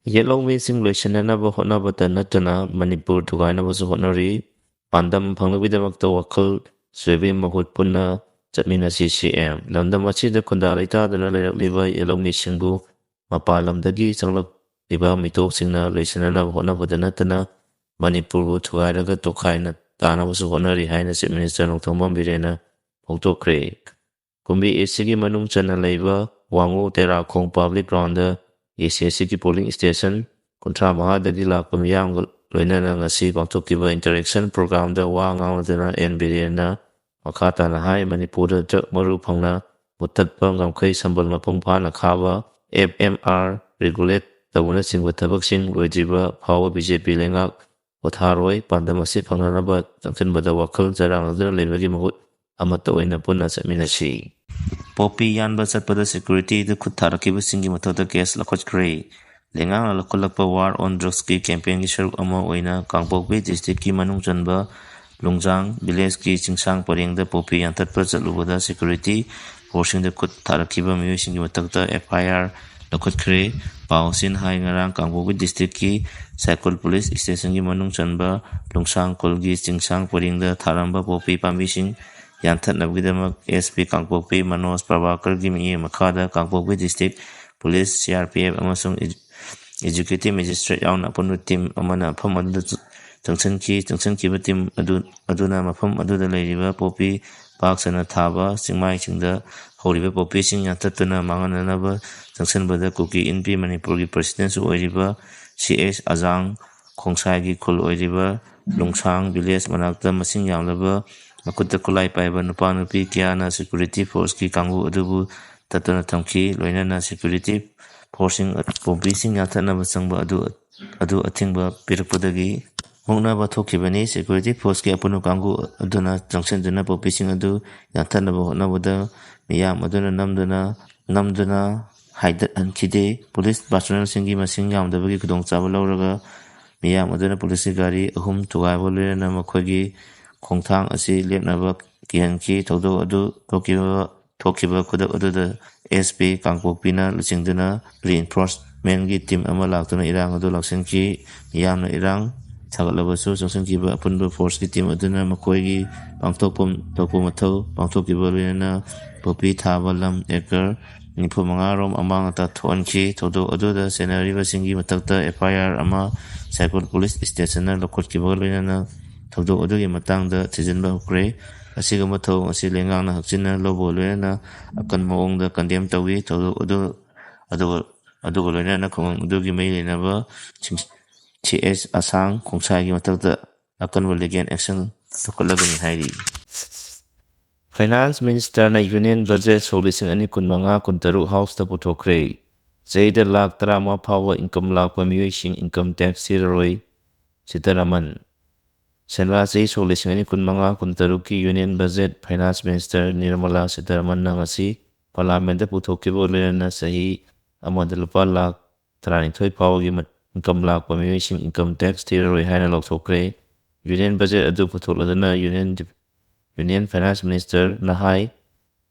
ꯌꯦꯠꯂꯧꯃꯤꯁꯤꯡ ꯂꯣꯏꯁꯤꯟꯅꯅꯕ ꯍꯣꯠꯅꯕꯇ ꯅꯠꯇꯅ ꯃꯅꯤꯄꯨꯔ ꯊꯨꯒꯥꯏꯅꯕꯁꯨ ꯍꯣꯠꯅꯔꯤ꯫ ꯄꯥꯟꯗꯝ ꯐꯪꯅꯕꯒꯤꯗꯃꯛꯇ ꯋꯥꯈꯜ ꯆꯣꯏꯕꯒꯤ ꯃꯍꯨꯠ ꯄꯨꯟꯅ ꯆꯠꯃꯤꯟꯅꯁꯤ ꯁꯤꯑꯦꯝ꯫ ꯂꯝꯗꯝ ꯑꯁꯤꯗ ꯈꯨꯟꯗꯥ ꯂꯩꯇꯥꯗꯅ ꯂꯩꯔꯛꯂꯤꯕ ꯌꯦꯠꯂꯧꯃꯤꯁꯤꯡꯕꯨ ꯃꯄꯥꯟ ꯂꯝꯗꯒꯤ ꯆꯪꯂꯛꯂꯤꯕ ꯃꯤꯇꯣꯞꯁꯤꯡꯅ ꯂꯣꯏꯁꯤꯟꯅꯅꯕ ꯍꯣꯠꯅꯕꯗ ꯅꯠꯇꯅ ꯃꯅꯤꯄꯨꯔꯕꯨ ꯊꯨꯒꯥꯏꯔꯒ ꯇꯣꯈꯥꯏꯅ ꯇꯥꯅꯕꯁꯨ ꯍꯣꯠꯅꯔꯤ ꯍꯥꯏꯅ ꯆꯤꯞ ꯃꯤꯅꯤꯁꯇꯔ ꯅꯣꯡꯊꯣꯝꯕꯝ ꯕꯤꯔꯦꯟꯅ ꯐꯣꯡꯗꯣꯛꯈ꯭ꯔꯦ꯫ ꯀꯨꯝꯕꯤ ꯏꯁꯁꯤꯒꯤ ꯃꯅꯨꯡ ꯆꯟꯅ ꯂꯩꯕ ꯋꯥꯡꯉꯨ ꯇꯦꯔꯥꯈꯣꯡ ꯄꯕ꯭ꯂꯤꯛ ꯒ꯭ꯔꯥꯎꯟꯗ ꯑꯦꯁꯤꯒꯤ ꯄꯣꯂꯤꯡ ꯁ꯭ꯇꯦꯁꯟ 35ꯗꯒꯤ ꯂꯥꯛꯄ ꯃꯤꯌꯥꯝꯒ ꯂꯣꯏꯅꯅ ꯉꯁꯤ ꯄꯥꯡꯊꯣꯛꯈꯤꯕ ꯏꯟꯇꯔꯦꯛꯁꯟ ꯄ꯭ꯔꯣꯒ꯭ꯔꯥꯝꯗ ꯋꯥ ꯉꯥꯡꯂꯗꯨꯅ ꯑꯦꯟ ꯕꯤꯔꯦꯟꯅ ꯃꯈꯥ ꯇꯥꯅ ꯍꯥꯏ ꯃꯅꯤꯄꯨꯔꯗ ꯗ꯭ꯔꯒ ꯃꯔꯨ ꯐꯪꯅ ꯃꯨꯠꯊꯠꯄ, ꯉꯝꯈꯩ ꯁꯝꯕꯜ ꯃꯄꯨꯡ ꯐꯥꯅ ꯈꯥꯕ, FMR ꯔꯤꯒꯨꯂꯦꯠ ꯇꯧꯕꯅꯆꯤꯡꯕ ꯊꯕꯛꯁꯤꯡ ꯂꯣꯏꯗ꯭ꯔꯤꯕ ꯐꯥꯎꯕ ꯕꯤꯖꯦꯄꯤ ꯂꯩꯉꯥꯛ ꯄꯣꯊꯥꯔꯣꯏ꯫ ꯄꯥꯟꯗꯝ ꯑꯁꯤ ꯐꯪꯅꯅꯕ ꯆꯪꯁꯤꯟꯕꯗ ꯋꯥꯈꯜ ꯆꯔꯥꯡꯅꯗꯨꯅ ꯂꯩꯕꯒꯤ ꯃꯍꯨꯠ ꯑꯃꯠꯇ ꯑꯣꯏꯅ ꯄꯨꯟꯅ ꯆꯠꯃꯤꯟꯅꯁꯤ꯫ ꯄꯣꯄꯤ ꯌꯥꯟꯕ ꯆꯠꯄꯗ ꯁꯦꯀ꯭ꯌꯨꯔꯤꯇꯤꯗ ꯈꯨꯠ ꯊꯥꯔꯛꯈꯤꯕꯁꯤꯡꯒꯤ ꯃꯊꯛꯇ ꯀꯦꯁ ꯂꯧꯈꯠꯈ꯭ꯔꯦ꯫ ꯂꯩꯉꯥꯛꯅ ꯂꯧꯈꯠꯂꯛꯄ ꯋꯥꯔ ꯑꯣꯟ ꯗ꯭ꯔꯒꯁꯀꯤ ꯀꯦꯝꯄꯦꯟꯒꯤ ꯁꯔꯨꯛ ꯑꯃ ꯑꯣꯏꯅ ꯀꯥꯡꯄꯣꯛꯄꯤ ꯗꯤꯁꯇ꯭ꯔꯤꯛꯀꯤ ꯃꯅꯨꯡ ꯆꯟꯕ ꯂꯣꯡꯖꯥꯡ ꯚꯤꯂꯦꯖꯀꯤ ꯆꯤꯡꯁꯥꯡ ꯄꯔꯦꯡꯗ ꯄꯣꯄꯤ ꯌꯥꯟꯊꯠꯄ ꯆꯠꯂꯨꯕꯗ ꯁꯦꯀ꯭ꯌꯨꯔꯤꯇꯤ ꯐꯣꯔꯁꯁꯤꯡꯗ ꯈꯨꯠ ꯊꯥꯔꯛꯈꯤꯕ ꯃꯤꯑꯣꯏꯁꯤꯡꯒꯤ ꯃꯊꯛꯇ FIR ꯂꯧꯈꯠꯈ꯭ꯔꯦ꯫ ꯄꯥꯎ ꯑꯁꯤꯅ ꯍꯥꯏ ꯉꯔꯥꯡ ꯀꯥꯡꯄꯣꯛꯄꯤ ꯗꯤꯁꯇ꯭ꯔꯤꯛꯀꯤ ꯁꯥꯏꯀꯜ ꯄꯨꯂꯤꯁ ꯁ꯭ꯇꯦꯁꯟꯒꯤ ꯃꯅꯨꯡ ꯆꯟꯕ ꯂꯣꯡꯁꯥꯡ ꯈꯨꯜꯒꯤ ꯆꯤꯡꯁꯥꯡ ꯄꯔꯦꯡꯗ ꯊꯥꯔꯝꯕ ꯄꯣꯄꯤ ꯄꯥꯝꯕꯤꯁꯤꯡ ꯌꯥꯟꯊꯠꯅꯕꯒꯤꯗꯃꯛ SP ꯀꯥꯡꯄꯣꯛꯄꯤ ꯃꯅꯣꯖ ꯄ꯭ꯔꯚꯥꯀꯔꯒꯤ ꯃꯤꯠꯌꯦꯡ ꯃꯈꯥꯗ ꯀꯥꯡꯄꯣꯛꯄꯤ ꯗꯤꯁꯇ꯭ꯔꯤꯛ ꯄꯨꯂꯤꯁ, CRPF ꯑꯃꯁꯨꯡ ꯑꯦꯛꯖꯤꯀ꯭ꯌꯨꯇꯤꯚ ꯃꯦꯖꯤꯁꯇ꯭ꯔꯦꯠ ꯌꯥꯎꯅ ꯑꯄꯨꯟꯕ ꯇꯤꯝ ꯑꯃꯅ ꯃꯐꯝ ꯑꯗꯨꯗ ꯆꯪꯁꯤꯟꯈꯤꯕ ꯇꯤꯝ ꯑꯗꯨꯅ ꯃꯐꯝ ꯑꯗꯨꯗ ꯂꯩꯔꯤꯕ ꯄꯣꯄꯤ ꯄꯥꯛ ꯁꯟꯅ ꯊꯥꯕ ꯆꯤꯡꯃꯥꯏꯁꯤꯡꯗ ꯍꯧꯔꯤꯕ ꯄꯣꯄꯤꯁꯤꯡ ꯌꯥꯟꯊꯠꯇꯨꯅ ꯃꯥꯡꯍꯟꯅꯅꯕ ꯆꯪꯁꯤꯟꯕꯗ ꯀꯨꯀꯤ ꯏꯟꯄꯤ ꯃꯅꯤꯄꯨꯔꯒꯤ ꯄ꯭ꯔꯁꯤꯗꯦꯟꯁꯨ ꯑꯣꯏꯔꯤꯕ CH ꯑꯖꯥꯡ ꯈꯣꯡꯁꯥꯏꯒꯤ ꯈꯨꯜ ꯑꯣꯏꯔꯤꯕ ꯂꯣꯡꯁꯥꯡ ꯚꯤꯂꯦꯖ ꯃꯅꯥꯛꯇ ꯃꯁꯤꯡ ꯌꯥꯝꯂꯕ ꯃꯈꯨꯠꯇ ꯈꯨꯠꯂꯥꯏ ꯄꯥꯏꯕ ꯅꯨꯄꯥ-ꯅꯨꯄꯤ ꯀꯌꯥꯅ ꯁꯦꯀ꯭ꯌꯨꯔꯤꯇꯤ ꯐꯣꯔꯁꯀꯤ ꯀꯥꯡꯕꯨ ꯑꯗꯨꯕꯨ ꯇꯠꯇꯨꯅ ꯊꯝꯈꯤ꯫ ꯂꯣꯏꯅꯅ ꯁꯦꯀ꯭ꯌꯨꯔꯤꯇꯤ ꯐꯣꯔꯁꯁꯤꯡ ꯄꯣꯄꯤꯁꯤꯡ ꯌꯥꯟꯊꯠꯅꯕ ꯆꯪꯕ ꯑꯗꯨ ꯑꯊꯤꯡꯕ ꯄꯤꯔꯛꯄꯗꯒꯤ ꯃꯨꯛꯅꯕ ꯊꯣꯛꯈꯤꯕꯅꯤ꯫ ꯁꯦꯀ꯭ꯌꯨꯔꯤꯇꯤ ꯐꯣꯔꯁꯀꯤ ꯑꯄꯨꯟꯕ ꯀꯥꯡꯕꯨ ꯑꯗꯨꯅ ꯆꯪꯁꯤꯟꯗꯨꯅ ꯄꯣꯄꯤꯁꯤꯡ ꯑꯗꯨ ꯌꯥꯟꯊꯠꯅꯕ ꯍꯣꯠꯅꯕꯗ ꯃꯤꯌꯥꯝ ꯑꯗꯨꯅ ꯅꯝꯗꯨꯅ ꯍꯥꯏꯗꯠꯍꯟꯈꯤꯗꯦ꯫ ꯄꯨꯂꯤꯁ ꯄꯥꯔꯁꯣꯅꯦꯜꯁꯤꯡꯒꯤ ꯃꯁꯤꯡ ꯌꯥꯝꯗꯕꯒꯤ ꯈꯨꯗꯣꯡꯆꯥꯕ ꯂꯧꯔꯒ ꯃꯤꯌꯥꯝ ꯑꯗꯨꯅ ꯄꯨꯂꯤꯁꯀꯤ ꯒꯥꯔꯤ 3 ꯊꯨꯒꯥꯏꯕꯒ ꯂꯣꯏꯅꯅ ꯃꯈꯣꯏꯒꯤ ꯈꯣꯡꯊꯥꯡ ꯑꯁꯤ ꯂꯦꯞꯅꯕ ꯀꯤꯍꯟꯈꯤ꯫ ꯊꯧꯗꯣꯛ ꯑꯗꯨ ꯊꯣꯛꯈꯤꯕ ꯈꯨꯗꯛ ꯑꯗꯨꯗ SP ꯀꯥꯡꯄꯣꯛꯄꯤꯅ ꯂꯨꯆꯤꯡꯗꯨꯅ ꯔꯤꯏꯟꯐꯣꯔꯁꯃꯦꯟꯠꯒꯤ ꯇꯤꯝ ꯑꯃ ꯂꯥꯛꯇꯨꯅ ꯏꯔꯥꯡ ꯑꯗꯨ ꯂꯥꯛꯁꯤꯟꯈꯤ꯫ ꯃꯤꯌꯥꯝꯅ ꯏꯔꯥꯡ ꯁꯥꯒꯠꯂꯕꯁꯨ ꯆꯪꯁꯤꯟꯈꯤꯕ ꯑꯄꯨꯟꯕ ꯐꯣꯔꯁꯀꯤ ꯇꯤꯝ ꯑꯗꯨꯅ ꯃꯈꯣꯏꯒꯤ ꯄꯥꯡꯊꯣꯛꯐꯝ ꯊꯣꯛꯄ ꯃꯊꯧ ꯄꯥꯡꯊꯣꯛꯈꯤꯕꯒ ꯂꯣꯏꯅꯅ ꯄꯣꯄꯤ ꯊꯥꯕ ꯂꯝ ꯑꯦꯀꯔ 95 ꯔꯣꯝ ꯑꯃꯥꯡ ꯑꯇꯥ ꯊꯣꯛꯍꯟꯈꯤ꯫ ꯊꯧꯗꯣꯛ ꯑꯗꯨꯗ ꯆꯦꯟꯅꯔꯤꯕꯁꯤꯡꯒꯤ ꯃꯊꯛꯇ FIR ꯑꯃ ꯁꯥꯏꯀꯜ ꯄꯨꯂꯤꯁ ꯁ꯭ꯇꯦꯁꯟꯅ ꯂꯧꯈꯠꯈꯤꯕꯒ ꯂꯣꯏꯅꯅ ꯊꯧꯗꯣꯛ ꯑꯗꯨꯒꯤ ꯃꯇꯥꯡꯗ ꯊꯤꯖꯤꯟꯕ ꯍꯧꯈ꯭ꯔꯦ꯫ ꯑꯁꯤꯒꯨꯝꯕ ꯊꯧꯑꯣꯡ ꯑꯁꯤ ꯂꯩꯉꯥꯛꯅ ꯍꯛꯆꯤꯟꯅ ꯂꯧꯕꯒ ꯂꯣꯏꯅꯅ ꯑꯀꯟꯕ ꯃꯑꯣꯡꯗ ꯀꯟꯗꯦꯝ ꯇꯧꯏ꯫ ꯊꯧꯗꯣꯛ ꯑꯗꯨꯒ ꯂꯣꯏꯅꯅ ꯈꯨꯡꯒꯪ ꯑꯗꯨꯒꯤ ꯃꯔꯤ ꯂꯩꯅꯕ CH ꯑꯁꯥꯡ ꯈꯣꯡꯁꯥꯏꯒꯤ ꯃꯊꯛꯇ ꯑꯀꯟꯕ ꯂꯤꯒꯦꯜ ꯑꯦꯛꯁꯟ ꯂꯧꯈꯠꯂꯒꯅꯤ ꯍꯥꯏꯔꯤ꯫ ꯐꯥꯏꯅꯥꯟꯁ ꯃꯤꯅꯤꯁꯇꯔꯅ ꯌꯨꯅꯤꯌꯟ ꯕꯖꯦꯠ ꯁꯣꯛ 2025-26 ꯍꯥꯎꯁꯇ ꯄꯨꯊꯣꯛꯈ꯭ꯔꯦ꯫ ꯆꯍꯤꯗ ꯂꯥꯈ 15 ꯐꯥꯎꯕ ꯏꯟꯀꯝ ꯂꯥꯛꯄ ꯃꯤꯑꯣꯏꯁꯤꯡ ꯏꯟꯀꯝ ꯇꯦꯛꯁ ꯊꯤꯔꯔꯣꯏ ꯁꯤꯇꯔꯥꯃꯟ꯫ ꯁꯦꯟꯕꯥ ꯆꯍꯤ ꯁꯣꯛ 2025-26ꯀꯤ union budget finance minister Nirmala ꯁꯤꯇꯔꯥꯃꯟꯅ ꯉꯁꯤ ꯄꯥꯔꯂꯤꯌꯥꯃꯦꯟꯠꯇ ꯄꯨꯊꯣꯛꯈꯤꯕꯒ ꯂꯣꯏꯅꯅ ꯆꯍꯤ ꯑꯃꯗ ꯂꯨꯄꯥ ꯂꯥꯈ 19 ꯐꯥꯎꯕꯒꯤ ꯏꯟꯀꯝ ꯂꯥꯛꯄ ꯃꯤꯑꯣꯏꯁꯤꯡ ꯏꯟꯀꯝ ꯇꯦꯛꯁ ꯊꯤꯔꯔꯣꯏ ꯍꯥꯏꯅ ꯂꯥꯎꯊꯣꯛꯈ꯭ꯔꯦ꯫ ꯌꯨꯅꯤꯌꯟ ꯕꯖꯦꯠ ꯑꯗꯨ ꯄꯨꯊꯣꯛꯂꯗꯨꯅ ꯌꯨꯅꯤꯌꯟ ꯐꯥꯏꯅꯥꯟꯁ ꯃꯤꯅꯤꯁꯇꯔꯅ ꯍꯥꯏ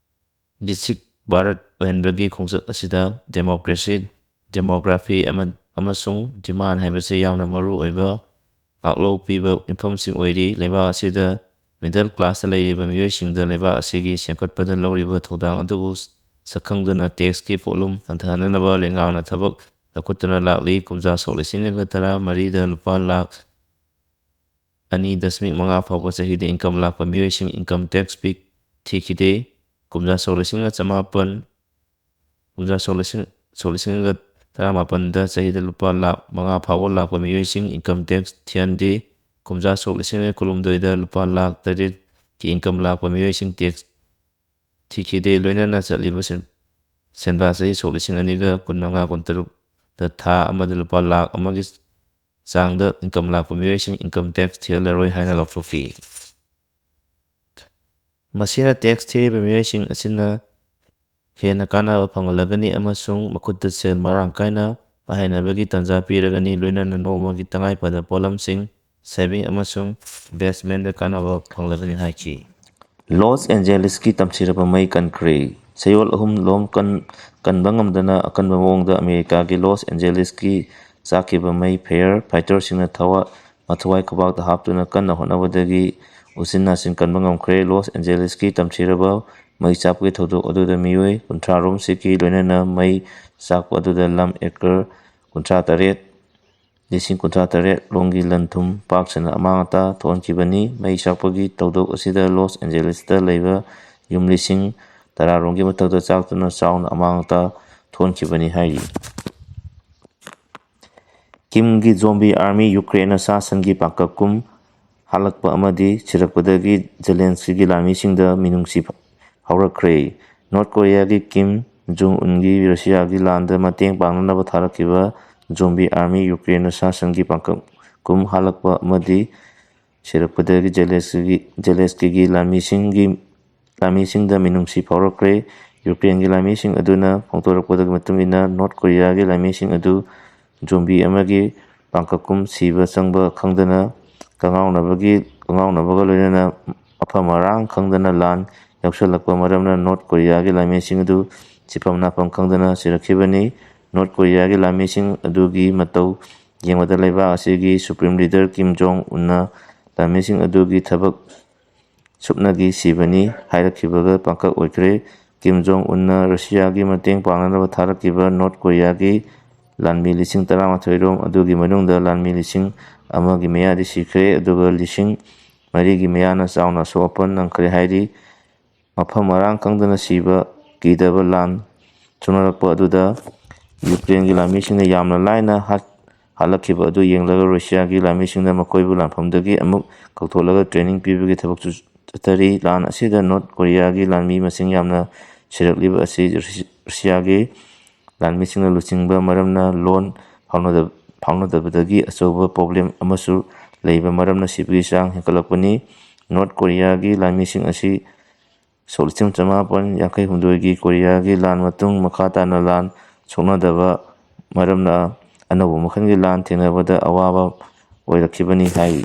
ꯕꯤꯀꯁꯤꯠ ꯚꯥꯔꯠ ꯑꯣꯏꯍꯟꯕꯒꯤ ꯈꯣꯡꯆꯠ ꯑꯁꯤꯗ ꯗꯦꯃꯣꯒ꯭ꯔꯥꯐꯤ ꯑꯃꯁꯨꯡ ꯗꯤꯃꯥꯟꯗ ꯍꯥꯏꯕꯁꯤ ꯌꯥꯝꯅ ꯃꯔꯨ ꯑꯣꯏꯕ ꯄꯥꯛꯂꯧ ꯄꯤꯕ ꯌꯨꯝꯐꯝꯁꯤꯡ ꯑꯣꯏꯔꯤ꯫ ꯂꯩꯕꯥꯛ ꯑꯁꯤꯗ ꯃꯤꯗꯜ ꯀ꯭ꯂꯥꯁꯇ ꯂꯩꯔꯤꯕ ꯃꯤꯑꯣꯏꯁꯤꯡꯗ ꯂꯩꯕꯥꯛ ꯑꯁꯤꯒꯤ ꯁꯦꯝꯒꯠꯄꯗ ꯂꯧꯔꯤꯕ ꯊꯧꯗꯥꯡ ꯑꯗꯨꯕꯨ ꯁꯛꯈꯪꯗꯨꯅ ꯇꯦꯛꯁꯀꯤ ꯄꯣꯠꯂꯨꯝ ꯍꯟꯊꯍꯟꯅꯕ ꯂꯩꯉꯥꯛꯅ ꯊꯕꯛ ꯂꯧꯈꯠꯇꯨꯅ ꯂꯥꯛꯂꯤ꯫ ꯀꯨꯝꯖꯥ ꯁꯣꯛ 2013ꯗ ꯂꯨꯄꯥ ꯂꯥꯈ 2.5 ꯐꯥꯎꯕ ꯆꯍꯤꯗ ꯏꯟꯀꯝ ꯂꯥꯛꯄ ꯃꯤꯑꯣꯏꯁꯤꯡ ꯏꯟꯀꯝ ꯇꯦꯛꯁ ꯊꯤꯈꯤꯗꯦ꯫ ꯀꯨꯝꯖꯥ ꯁꯣꯛ 2017ꯗ ꯆꯍꯤꯗ ꯂꯨꯄꯥ ꯂꯥꯈ 5 ꯐꯥꯎꯕ ꯂꯥꯛꯄ ꯃꯤꯑꯣꯏꯁꯤꯡ ꯏꯟꯀꯝ ꯇꯦꯛꯁ ꯊꯤꯍꯟꯗꯦ꯫ ꯀꯨꯝꯖꯥ ꯁꯣꯛ 2019ꯗ ꯂꯨꯄꯥ ꯂꯥꯈ 8ꯀꯤ ꯏꯟꯀꯝ ꯂꯥꯛꯄ ꯃꯤꯑꯣꯏꯁꯤꯡ ꯇꯦꯛꯁ ꯊꯤꯈꯤꯗꯦ꯫ ꯂꯣꯏꯅꯅ ꯆꯠꯂꯤꯕ ꯁꯦꯟꯕꯥ ꯆꯍꯤ ꯁꯣꯛ 2025-26ꯗ ꯊꯥ ꯑꯃꯗ ꯂꯨꯄꯥ ꯂꯥꯈ 1ꯒꯤ ꯆꯥꯡꯗ ꯏꯟꯀꯝ ꯂꯥꯛꯄ ꯃꯤꯑꯣꯏꯁꯤꯡ ꯏꯟꯀꯝ ꯇꯦꯛꯁ ꯊꯤꯍꯜꯂꯔꯣꯏ ꯍꯥꯏꯅ ꯂꯥꯎꯊꯣꯛꯈꯤ꯫ ꯃꯁꯤꯅ ꯇꯦꯛꯁ ꯊꯤꯔꯤꯕ ꯃꯤꯑꯣꯏꯁꯤꯡ ꯑꯁꯤꯅ ꯍꯦꯟꯅ ꯀꯥꯟꯅꯕ ꯐꯪꯍꯜꯂꯒꯅꯤ ꯑꯃꯁꯨꯡ ꯃꯈꯨꯠꯇ ꯁꯦꯜ ꯃꯔꯥꯡ ꯀꯥꯏꯅ ꯄꯥꯏꯍꯟꯅꯕꯒꯤ ꯇꯥꯟꯖꯥ ꯄꯤꯔꯒꯅꯤ꯫ ꯂꯣꯏꯅꯅ ꯅꯣꯡꯃꯒꯤ ꯇꯉꯥꯏꯐꯗꯕ ꯄꯣꯠꯂꯝꯁꯤꯡ, ꯁꯦꯚꯤꯡ ꯑꯃꯁꯨꯡ ꯏꯟꯚꯦꯁꯠꯃꯦꯟꯠꯗ ꯀꯥꯟꯅꯕ ꯐꯪꯍꯜꯂꯒꯅꯤ ꯍꯥꯏꯈꯤ꯫ ꯂꯣꯁ ꯑꯦꯟꯖꯦꯂꯤꯁꯀꯤ ꯇꯝꯊꯤꯔꯕ ꯃꯩ ꯀꯟꯈ꯭ꯔꯦ꯫ ꯆꯌꯣꯜ 3 ꯂꯣꯝ ꯀꯟꯕ ꯉꯝꯗꯅ ꯑꯀꯟꯕ ꯃꯑꯣꯡꯗ ꯑꯃꯦꯔꯤꯀꯥꯒꯤ ꯂꯣꯁ ꯑꯦꯟꯖꯦꯂꯤꯁꯀꯤ ꯆꯥꯛꯈꯤꯕ ꯃꯩ ꯐꯥꯌꯔ ꯐꯥꯏꯇꯔꯁꯤꯡꯅ ꯃꯊꯋꯥꯏ ꯀꯕꯥꯛꯇ ꯍꯥꯞꯇꯨꯅ ꯀꯟꯅ ꯍꯣꯠꯅꯕꯗꯒꯤ ꯎꯆꯤꯟ ꯅꯥꯆꯤꯟ ꯀꯟꯕ ꯉꯝꯈ꯭ꯔꯦ꯫ ꯂꯣꯁ ꯑꯦꯟꯖꯦꯂꯤꯁꯀꯤ ꯇꯝꯊꯤꯔꯕ ꯃꯩ ꯆꯥꯛꯄꯒꯤ ꯊꯧꯗꯣꯛ ꯑꯗꯨꯗ ꯃꯤꯑꯣꯏ 30 ꯔꯣꯝ ꯁꯤꯈꯤ, ꯂꯣꯏꯅꯅ ꯃꯩ ꯆꯥꯛꯄ ꯑꯗꯨꯗ ꯂꯝ ꯑꯦꯀꯔ 38,000 ꯂꯣꯝꯒꯤ ꯂꯟ-ꯊꯨꯝ ꯄꯥꯛ ꯁꯟꯅ ꯑꯃꯥꯡ-ꯑꯇꯥ ꯊꯣꯛꯍꯟꯈꯤꯕꯅꯤ꯫ ꯃꯩ ꯆꯥꯛꯄꯒꯤ ꯊꯧꯗꯣꯛ ꯑꯁꯤꯗ ꯂꯣꯁ ꯑꯦꯟꯖꯦꯂꯤꯁꯇ ꯂꯩꯕ ꯌꯨꯝ ꯂꯤꯁꯤꯡ 10 ꯔꯣꯝꯒꯤ ꯃꯊꯛꯇ ꯆꯥꯛꯇꯨꯅ ꯆꯥꯎꯅ ꯑꯃꯥꯡ-ꯑꯇꯥ ꯊꯣꯛꯍꯟꯈꯤꯕꯅꯤ ꯍꯥꯏꯔꯤ꯫ ꯀꯤꯝꯒꯤ ꯖꯣꯝꯕꯤ ꯑꯥꯔꯃꯤ ꯌꯨꯀ꯭ꯔꯦꯟꯅ ꯁꯥ-ꯁꯟꯒꯤ ꯄꯥꯡꯀꯛ-ꯀꯨꯝ ꯍꯥꯠꯂꯛꯄ ꯑꯃꯗꯤ ꯁꯤꯔꯛꯄꯗꯒꯤ ꯖꯦꯂꯦꯟꯁꯀꯤꯒꯤ ꯂꯥꯟꯃꯤꯁꯤꯡꯗ ꯃꯤꯅꯨꯡꯁꯤ ꯐꯥꯎꯔꯛꯈ꯭ꯔꯦ꯫ ꯅꯣꯔꯊ ꯀꯣꯔꯤꯌꯥꯒꯤ ꯀꯤꯝ ꯖꯣꯡ-ꯎꯟꯒꯤ ꯔꯁꯤꯌꯥꯒꯤ ꯂꯥꯟꯗ ꯃꯇꯦꯡ ꯄꯥꯡꯅꯅꯕ ꯊꯥꯔꯛꯈꯤꯕ ꯖꯣꯝꯕꯤ ꯑꯥꯔꯃꯤ ꯌꯨꯀ꯭ꯔꯦꯟꯅ ꯁꯥ-ꯁꯟꯒꯤ ꯄꯥꯡꯀꯛ-ꯀꯨꯝ ꯍꯥꯠꯂꯛꯄ ꯑꯃꯗꯤ ꯁꯤꯔꯛꯄꯗꯒꯤ ꯖꯦꯂꯦꯟꯁꯀꯤꯒꯤ ꯂꯥꯟꯃꯤꯁꯤꯡꯗ ꯃꯤꯅꯨꯡꯁꯤ ꯐꯥꯎꯔꯛꯈ꯭ꯔꯦ꯫ ꯌꯨꯀ꯭ꯔꯦꯟꯒꯤ ꯂꯥꯟꯃꯤꯁꯤꯡ ꯑꯗꯨꯅ ꯐꯣꯡꯗꯣꯔꯛꯄꯒꯤ ꯃꯇꯨꯡ ꯏꯟꯅ ꯅꯣꯔꯊ ꯀꯣꯔꯤꯌꯥꯒꯤ ꯂꯥꯟꯃꯤꯁꯤꯡ ꯑꯗꯨ ꯖꯣꯝꯕꯤ ꯑꯃꯒꯤ ꯄꯥꯡꯀꯛ-ꯀꯨꯝ ꯁꯤꯕ-ꯆꯪꯕ ꯈꯪꯗꯅ ꯀꯡꯉꯥꯎꯅꯕꯒ ꯂꯣꯏꯅꯅ ꯃꯐꯝ-ꯃꯔꯥꯡ ꯈꯪꯗꯅ ꯂꯥꯟ ꯌꯥꯎꯁꯜꯂꯛꯄ ꯃꯔꯝꯅ ꯅꯣꯔꯊ ꯀꯣꯔꯤꯌꯥꯒꯤ ꯂꯥꯟꯃꯤꯁꯤꯡ ꯑꯗꯨ ꯁꯤꯐꯝ-ꯅꯥꯐꯝ ꯈꯪꯗꯅ ꯁꯤꯔꯛꯈꯤꯕꯅꯤ꯫ ꯅꯣꯔꯊ ꯀꯣꯔꯤꯌꯥꯒꯤ ꯂꯥꯟꯃꯤꯁꯤꯡ ꯑꯗꯨꯒꯤ ꯃꯇꯧ ꯌꯦꯡꯕꯗ ꯂꯩꯕꯥꯛ ꯑꯁꯤꯒꯤ ꯁꯨꯄ꯭ꯔꯤꯝ ꯂꯤꯗꯔ ꯀꯤꯝ ꯖꯣꯡ-ꯎꯟꯅ ꯂꯥꯟꯃꯤꯁꯤꯡ ꯑꯗꯨꯒꯤ ꯊꯕꯛ ꯁꯨꯞꯅꯒꯤ ꯁꯤꯕꯅꯤ ꯍꯥꯏꯔꯛꯈꯤꯕꯒ ꯄꯥꯡꯀꯛ ꯑꯣꯏꯈ꯭ꯔꯦ꯫ ꯀꯤꯝ ꯖꯣꯡ-ꯎꯟꯅ ꯔꯁꯤꯌꯥꯒꯤ ꯃꯇꯦꯡ ꯄꯥꯡꯅꯅꯕ ꯊꯥꯔꯛꯈꯤꯕ ꯅꯣꯔꯊ ꯀꯣꯔꯤꯌꯥꯒꯤ ꯂꯥꯟꯃꯤ ꯂꯤꯁꯤꯡ 13 ꯔꯣꯝ ꯑꯗꯨꯒꯤ ꯃꯅꯨꯡꯗ ꯂꯥꯟꯃꯤ ꯂꯤꯁꯤꯡ 1ꯒꯤ ꯃꯌꯥꯗꯤ ꯁꯤꯈ꯭ꯔꯦ ꯑꯗꯨꯒ ꯂꯤꯁꯤꯡ 4ꯒꯤ ꯃꯌꯥꯅ ꯆꯥꯎꯅ ꯑꯁꯣꯛ-ꯑꯄꯟ ꯅꯪꯈ꯭ꯔꯦ ꯍꯥꯏꯔꯤ꯫ ꯃꯐꯝ-ꯃꯔꯥꯡ ꯈꯪꯗꯅ ꯁꯤꯕ ꯀꯤꯗꯕ ꯂꯥꯟ ꯁꯣꯛꯅꯔꯛꯄ ꯑꯗꯨꯗ ꯌꯨꯀ꯭ꯔꯦꯟꯒꯤ ꯂꯥꯟꯃꯤꯁꯤꯡꯅ ꯌꯥꯝꯅ ꯂꯥꯏꯅ ꯍꯥꯠꯂꯛꯈꯤꯕ ꯑꯗꯨ ꯌꯦꯡꯂꯒ ꯔꯁꯤꯌꯥꯒꯤ ꯂꯥꯟꯃꯤꯁꯤꯡꯅ ꯃꯈꯣꯏꯕꯨ ꯂꯥꯟꯐꯝꯗꯒꯤ ꯑꯃꯨꯛ ꯀꯧꯊꯣꯛꯂꯒ ꯇ꯭ꯔꯦꯅꯤꯡ ꯄꯤꯕꯒꯤ ꯊꯕꯛꯁꯨ ꯆꯠꯊꯔꯤ꯫ ꯂꯥꯟ ꯑꯁꯤꯗ ꯅꯣꯔꯊ ꯀꯣꯔꯤꯌꯥꯒꯤ ꯂꯥꯟꯃꯤ ꯃꯁꯤꯡ ꯌꯥꯝꯅ ꯁꯤꯔꯛꯂꯤꯕ ꯑꯁꯤ ꯔꯁꯤꯌꯥꯒꯤ ꯂꯥꯟꯃꯤꯁꯤꯡꯅ ꯂꯨꯆꯤꯡꯕ ꯃꯔꯝꯅ ꯂꯣꯟ ꯐꯥꯎꯅꯗꯕꯗꯒꯤ ꯑꯆꯧꯕ ꯄ꯭ꯔꯣꯕ꯭ꯂꯦꯝ ꯑꯃꯁꯨ ꯂꯩꯕ ꯃꯔꯝꯅ ꯁꯤꯕꯒꯤ ꯆꯥꯡ ꯍꯦꯟꯒꯠꯂꯛꯄꯅꯤ꯫ ꯅꯣꯔꯊ ꯀꯣꯔꯤꯌꯥꯒꯤ ꯂꯥꯟꯃꯤꯁꯤꯡ ꯑꯁꯤ ꯁꯣꯛ 1957ꯒꯤ ꯀꯣꯔꯤꯌꯥꯒꯤ ꯂꯥꯟ ꯃꯇꯨꯡ ꯃꯈꯥ ꯇꯥꯅ ꯂꯥꯟ ꯁꯣꯛꯅꯗꯕ ꯃꯔꯝꯅ ꯑꯅꯧꯕ ꯃꯈꯜꯒꯤ ꯂꯥꯟ ꯊꯦꯡꯅꯕꯗ ꯑꯋꯥꯕ ꯑꯣꯏꯔꯛꯈꯤꯕꯅꯤ ꯍꯥꯏꯔꯤ꯫